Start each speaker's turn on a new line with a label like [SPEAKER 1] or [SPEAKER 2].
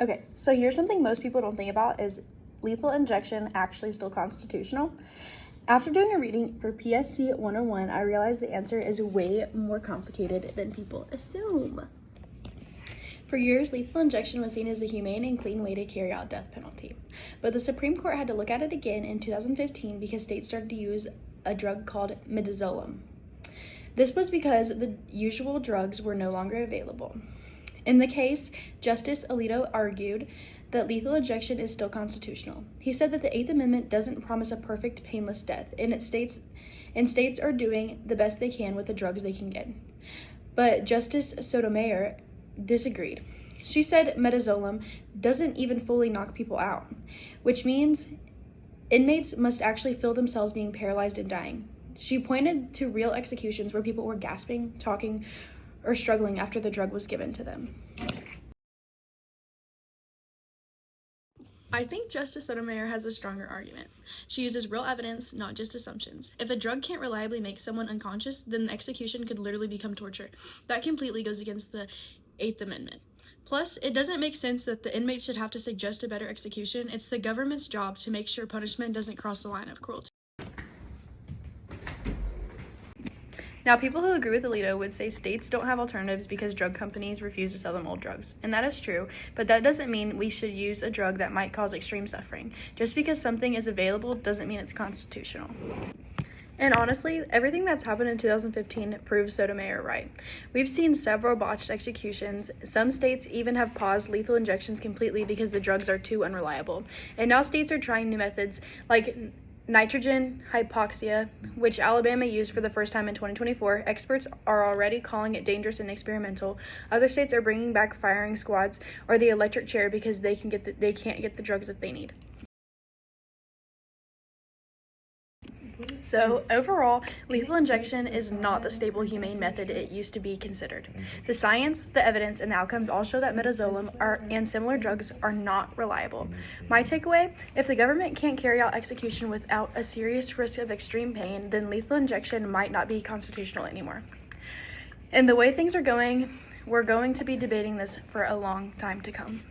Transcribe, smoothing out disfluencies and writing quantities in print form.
[SPEAKER 1] Okay, so here's something most people don't think about: is lethal injection actually still constitutional? After doing a reading for PSC 101, I realized the answer is way more complicated than people assume. For years, lethal injection was seen as a humane and clean way to carry out death penalty. But the Supreme Court had to look at it again in 2015 because states started to use a drug called midazolam. This was because the usual drugs were no longer available. In the case, Justice Alito argued that lethal injection is still constitutional. He said that the Eighth Amendment doesn't promise a perfect, painless death, and states are doing the best they can with the drugs they can get. But Justice Sotomayor disagreed. She said midazolam doesn't even fully knock people out, which means inmates must actually feel themselves being paralyzed and dying. She pointed to real executions where people were gasping, talking, or struggling after the drug was given to them. I think Justice Sotomayor has a stronger argument. She uses real evidence, not just assumptions. If a drug can't reliably make someone unconscious, then the execution could literally become torture. That completely goes against the Eighth Amendment. Plus, it doesn't make sense that the inmate should have to suggest a better execution. It's the government's job to make sure punishment doesn't cross the line of cruelty. Now, people who agree with Alito would say states don't have alternatives because drug companies refuse to sell them old drugs. And that is true, but that doesn't mean we should use a drug that might cause extreme suffering. Just because something is available doesn't mean it's constitutional. And honestly, everything that's happened in 2015 proves Sotomayor right. We've seen several botched executions. Some states even have paused lethal injections completely because the drugs are too unreliable. And now states are trying new methods like nitrogen hypoxia, which Alabama used for the first time in 2024. Experts are already calling it dangerous and experimental. Other states are bringing back firing squads or the electric chair because they can't get the drugs that they need. So overall, lethal injection is not the stable, humane method it used to be considered. The science, the evidence, and the outcomes all show that midazolam and similar drugs are not reliable. My takeaway: if the government can't carry out execution without a serious risk of extreme pain, then lethal injection might not be constitutional anymore. And the way things are going, we're going to be debating this for a long time to come.